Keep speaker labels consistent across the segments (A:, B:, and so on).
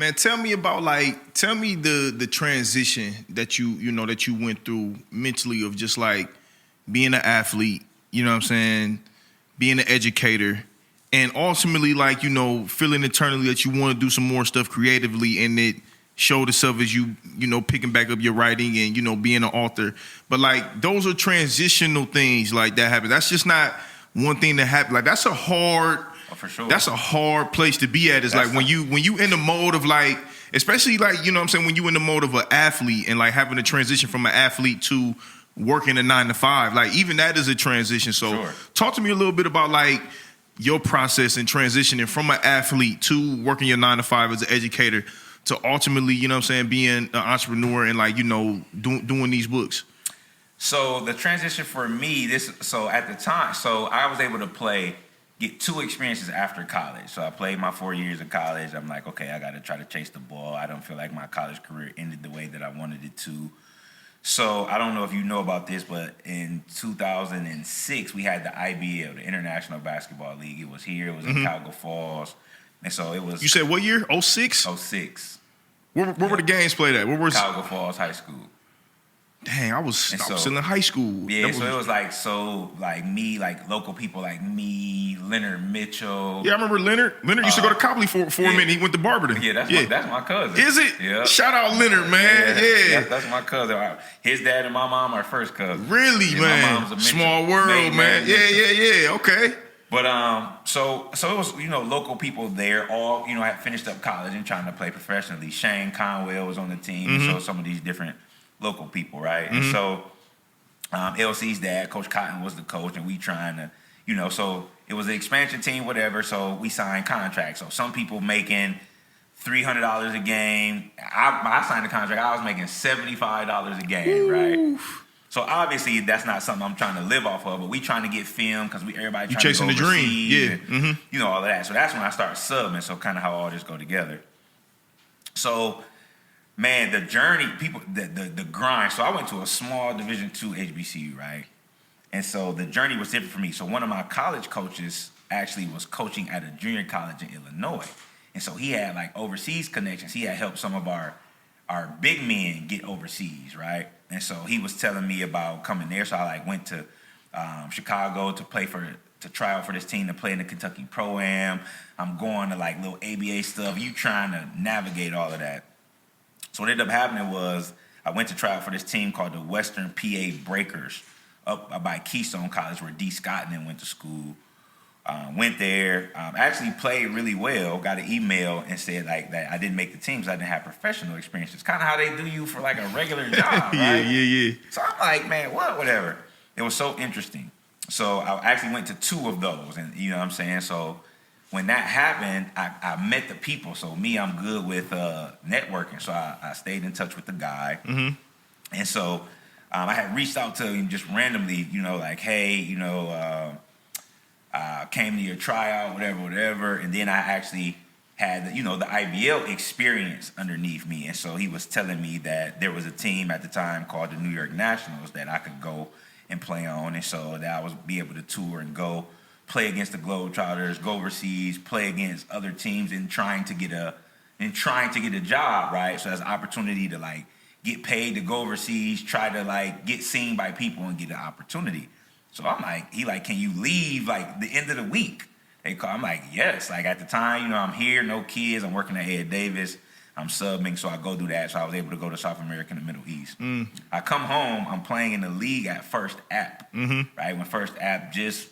A: Man, tell me about tell me the transition that that you went through mentally of just like being an athlete, you know what I'm saying, being an educator, and ultimately feeling internally that you want to do some more stuff creatively, and it showed itself as you picking back up your writing and being an author. But like those are transitional things like that happen. That's just not one thing that happened. Like that's a hard.
B: Oh, for sure.
A: That's a hard place to be at. Is like when you in the mode of like, especially like, you know what I'm saying, when you in the mode of an athlete and like having to transition from an athlete to working a 9 to 5, like even that is a transition. So
B: sure.
A: Talk to me a little bit about like your process in transitioning from an athlete to working your 9 to 5 as an educator to ultimately, you know what I'm saying, being an entrepreneur and like, doing these books.
B: So the transition for me, at the time, I was able to get 2 experiences after college. So I played my 4 years of college. I'm like, okay, I got to try to chase the ball. I don't feel like my college career ended the way that I wanted it to. So I don't know if you know about this, but in 2006, we had the IBL, the International Basketball League. It was here. It was in Cuyahoga Falls. And so it was...
A: You said what year? 06?
B: 06.
A: Where were the games played at? Where was...
B: Cuyahoga Falls High School.
A: Dang, I was still in high school.
B: Yeah, so it was me, local people like me, Leonard Mitchell.
A: Yeah, I remember Leonard. Leonard used to go to Copley for a minute. He went to Barberton.
B: Yeah, that's my cousin.
A: Is it?
B: Yeah.
A: Shout out Leonard, man. Yeah.
B: That's my cousin. His dad and my mom are first cousins.
A: Really, man?
B: My mom's a Mitchell.
A: Small world, man. Yeah. Okay.
B: But so it was local people there. All had finished up college and trying to play professionally. Shane Conwell was on the team. So some of these different local people, right? And so LC's dad, Coach Cotton, was the coach, and we trying to, so it was an expansion team, whatever, so we signed contracts. So some people making $300 a game. I signed a contract, I was making $75 a game, right? So obviously that's not something I'm trying to live off of, but we trying to get film because everybody trying
A: chasing
B: to go
A: the dream,
B: yeah. And, all of that. So that's when I started subbing, so kind of how all this go together. So... Man, the journey, the grind. So I went to a small Division II HBCU, right? And so the journey was different for me. So one of my college coaches actually was coaching at a junior college in Illinois. And so he had like overseas connections. He had helped some of our big men get overseas, right? And so he was telling me about coming there. So I went to Chicago to try out for this team to play in the Kentucky Pro-Am. I'm going to little ABA stuff. You trying to navigate all of that. So what ended up happening was I went to try out for this team called the Western PA Breakers up by Keystone College where D. Scott and then went to school. Went there, actually played really well, got an email and said that I didn't make the team because I didn't have professional experience. It's kind of how they do you for a regular job, right?
A: Yeah.
B: So I'm like, man, whatever. It was so interesting. So I actually went to 2 of those, and you know what I'm saying? So when that happened, I met the people. So I'm good with networking. So I stayed in touch with the guy. And so I had reached out to him just randomly, hey, came to your tryout, whatever. And then I actually had, the IBL experience underneath me. And so he was telling me that there was a team at the time called the New York Nationals that I could go and play on. And so that I was be able to tour and go play against the Globetrotters, go overseas, play against other teams and trying to get a job, right? So that's an opportunity to get paid to go overseas, try to get seen by people and get an opportunity. So I'm can you leave the end of the week? I'm like, yes. At the time, I'm here, no kids, I'm working at Ed Davis, I'm subbing, so I go do that. So I was able to go to South America and the Middle East. I come home, I'm playing in the league at First App, right? When First App just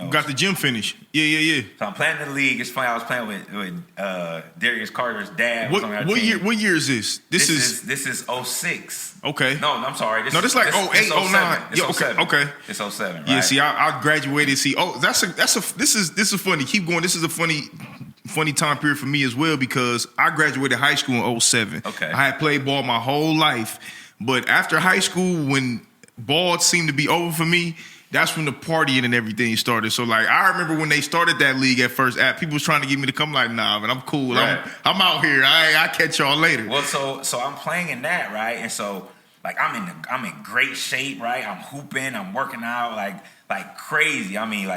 A: got the gym finish. Yeah.
B: So I'm playing in the league. It's funny. I was playing with Darius Carter's dad.
A: What year is this? This
B: is 06.
A: Okay.
B: No, I'm sorry.
A: This is 08, 09.
B: It's 07.
A: Okay.
B: It's 07. Right?
A: Yeah. See, I graduated. See, this is funny. Keep going. This is a funny time period for me as well because I graduated high school in 07.
B: Okay.
A: I had played ball my whole life, but after high school, when ball seemed to be over for me, that's when the partying and everything started. So I remember when they started that league at First App, people was trying to get me to come nah, man, I'm cool. Right. I'm out here. I catch y'all later.
B: Well, so I'm playing in that, right? And so I'm in great shape, right? I'm hooping, I'm working out like crazy. I mean,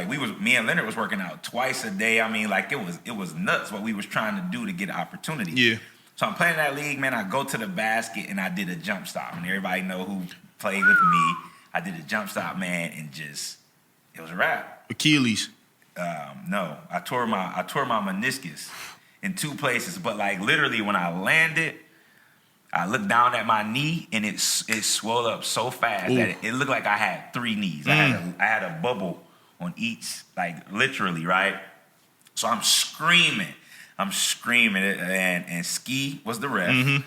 B: me and Leonard was working out twice a day. I mean, it was nuts what we was trying to do to get an opportunity.
A: Yeah.
B: So I'm playing that league, man. I go to the basket and I did a jump stop. And everybody know who played with me. I did a jump stop, man, and it was a wrap.
A: Achilles.
B: No, I tore my meniscus in 2 places. But like literally when I landed, I looked down at my knee and it swelled up so fast that it looked like I had 3 knees. I had a bubble on each, like literally, right? So I'm screaming, and Ski was the ref.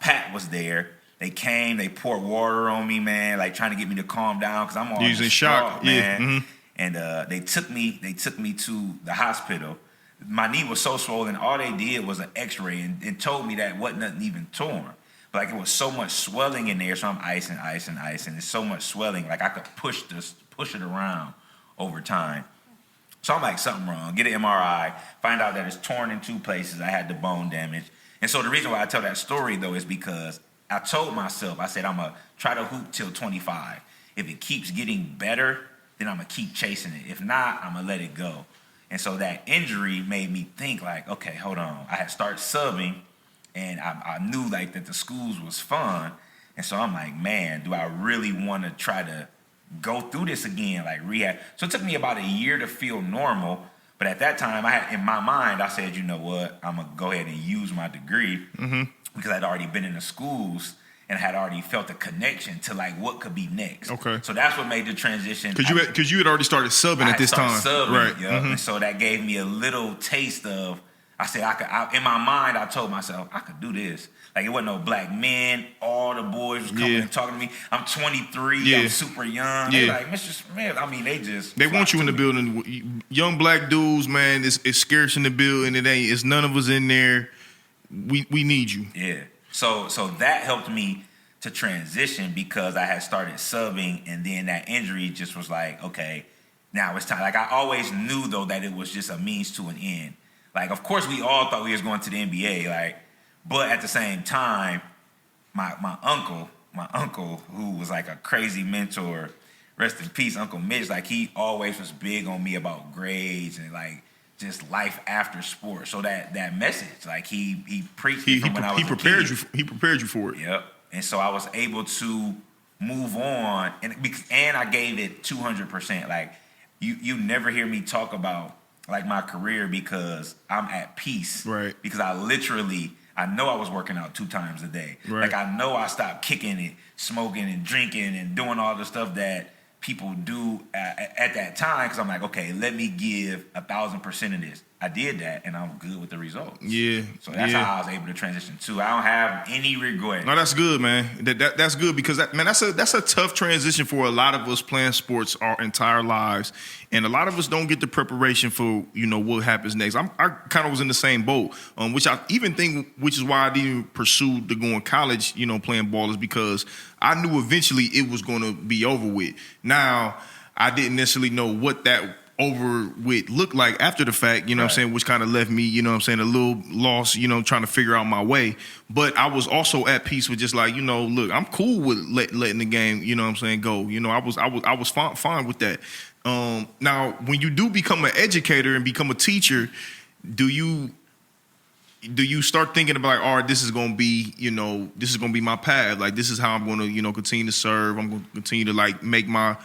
B: Pat was there. They came, they poured water on me, man, like trying to get me to calm down because I'm all
A: in shock,
B: man. And they took me to the hospital. My knee was so swollen. All they did was an X-ray and told me that wasn't nothing even torn. But like it was so much swelling in there, so I'm icing. There's so much swelling, like I could push it around over time. So I'm like, something wrong. Get an MRI, find out that it's torn in 2 places. I had the bone damage. And so the reason why I tell that story, though, is because I told myself, I said, I'm going to try to hoop till 25. If it keeps getting better, then I'm going to keep chasing it. If not, I'm going to let it go. And so that injury made me think like, okay, hold on. I had started subbing, and I knew like that the schools was fun. And so I'm like, man, do I really want to try to go through this again, like rehab? So it took me about a year to feel normal. But at that time, I had in my mind, I said, you know what? I'm going to go ahead and use my degree because I'd already been in the schools and had already felt a connection to like what could be next. Okay. So that's what made the transition.
A: Because you had already started subbing at this time.
B: Subbing, right. Yep. And so that gave me a little taste of, I said, in my mind, I told myself, I could do this. Like, it wasn't no black men. All the boys was coming and talking to me. I'm 23. I'm super young. They like, Mr. Smith. I mean, they
A: want you in the building. Young black dudes, man, it's scarce in the building. It's none of us in there. We need you.
B: Yeah. So that helped me to transition because I had started subbing, and then that injury just was like, okay, now it's time. Like, I always knew, though, that it was just a means to an end. Like, of course, we all thought we was going to the NBA, like, but at the same time, my uncle, who was like a crazy mentor, rest in peace, Uncle Mitch, like, he always was big on me about grades and, like, just life after sports. So that message, like, he preached it from when I was a kid.
A: He prepared you for it.
B: Yep. And so I was able to move on, and I gave it 200%. Like, you never hear me talk about, like, my career because I'm at peace. Right. Because I know I was working out 2 times a day. Right. Like, I know I stopped kicking it, smoking and drinking and doing all the stuff that people do at that time, because I'm like, okay, let me give 1,000% of this. I did that, and I'm good with the results. Yeah. So that's how I was able to transition too. I don't have any regret.
A: No, that's good, man. That's good because that's a tough transition for a lot of us playing sports our entire lives, and a lot of us don't get the preparation for what happens next. I kind of was in the same boat, which I even think, which is why I didn't pursue to go in college, playing ball, is because I knew eventually it was going to be over with. Now, I didn't necessarily know what that over with looked like after the fact, what I'm saying, which kind of left me, a little lost, trying to figure out my way. But I was also at peace with just like, look, I'm cool with letting the game, go. I was fine with that. Now, when you do become an educator and become a teacher, do you start thinking about, like, all right, this is going to be my path. Like, this is how I'm going to, continue to serve. I'm going to continue to, like, make my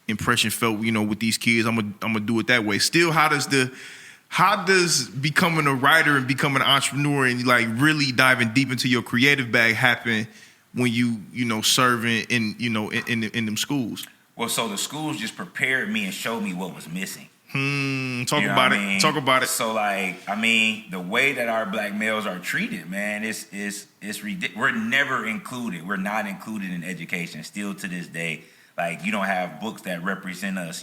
A: impression felt, with these kids. I'm gonna do it that way. Still, how does becoming a writer and becoming an entrepreneur and, like, really diving deep into your creative bag happen when you serving in in them schools?
B: Well, so the schools just prepared me and showed me what was missing.
A: Talk about it.
B: So, like, I mean, the way that our black males are treated, man, it's ridiculous. We're never included. We're not included in education still to this day. Like, you don't have books that represent us.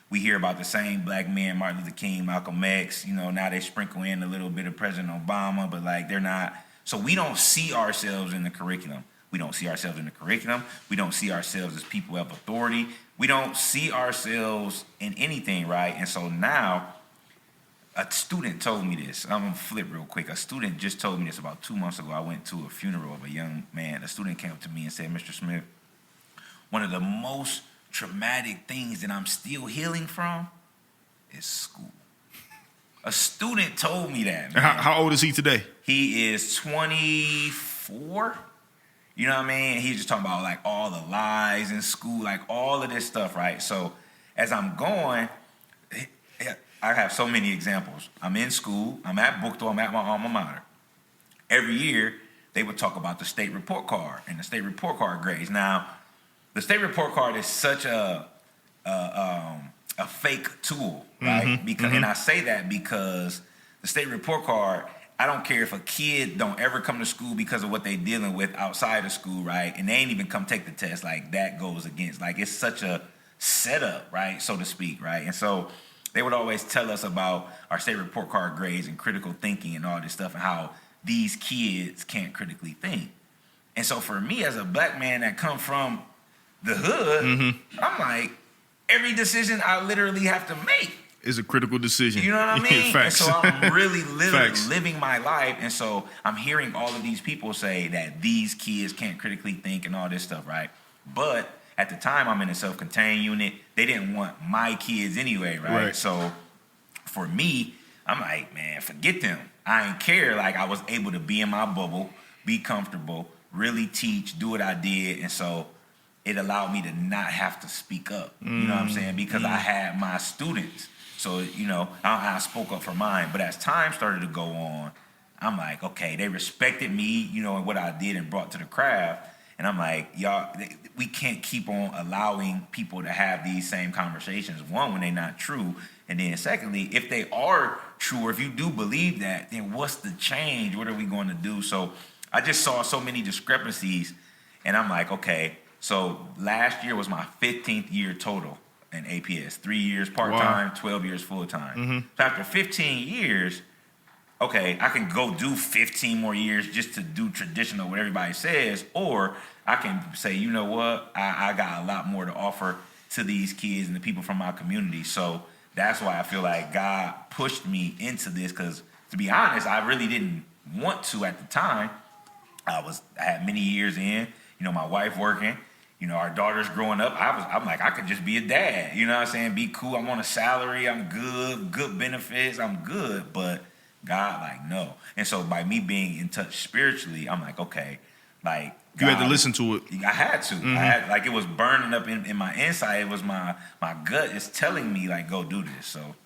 B: We hear about the same black men, Martin Luther King, Malcolm X. Now they sprinkle in a little bit of President Obama, but, like, they're not. So we don't see ourselves in the curriculum. We don't see ourselves in the curriculum. We don't see ourselves as people of authority. We don't see ourselves in anything, right? And so now, a student told me this. I'm going to flip real quick. A student just told me this about 2 months ago. I went to a funeral of a young man. A student came up to me and said, Mr. Smith, one of the most traumatic things that I'm still healing from is school. A student told me that, man.
A: How old is he today?
B: He is 24. You know what I mean? He's just talking about like all the lies in school, like all of this stuff, right? So as I'm going, I have so many examples. I'm in school. I'm at Bookstore. I'm at my alma mater. Every year, they would talk about the state report card and the state report card grades. Now, the state report card is such a fake tool, right? And I say that because the state report card, I don't care if a kid don't ever come to school because of what they dealing with outside of school, right? And they ain't even come take the test. Like, that goes against. Like, it's such a setup, right, so to speak, right? And so they would always tell us about our state report card grades and critical thinking and all this stuff and how these kids can't critically think. And so for me as a black man that come from the hood, I'm like, every decision I literally have to make
A: is a critical decision.
B: You know what I mean?
A: Facts.
B: And so I'm really living my life. And so I'm hearing all of these people say that these kids can't critically think and all this stuff, right? But at the time, I'm in a self-contained unit. They didn't want my kids anyway, right? So for me, I'm like, man, forget them. I ain't care. Like, I was able to be in my bubble, be comfortable, really teach, do what I did. And so it allowed me to not have to speak up. You know what I'm saying? Because I had my students. So, you know, I spoke up for mine. But as time started to go on, I'm like, okay, they respected me, you know, and what I did and brought to the craft. And I'm like, y'all, we can't keep on allowing people to have these same conversations. One, when they're not true. And then secondly, if they are true, or if you do believe that, then what's the change? What are we going to do? So I just saw so many discrepancies. And I'm like, okay, so last year was my 15th year total in APS. 3 years part-time, 12 years full-time. So after 15 years, okay, I can go do 15 more years just to do traditional what everybody says, or I can say, you know what, I got a lot more to offer to these kids and the people from my community. So that's why I feel like God pushed me into this, because to be honest, I really didn't want to at the time. I had many years in, you know, my wife working, you know, our daughters growing up. I'm like, I could just be a dad, you know what I'm saying? Be cool. I'm on a salary. I'm good benefits. I'm good. But God, like, no. And so by me being in touch spiritually, I'm like, okay, like, God,
A: you had to listen to it.
B: I had to. I had, like, it was burning up in my inside. It was my gut is telling me, like, go do this. So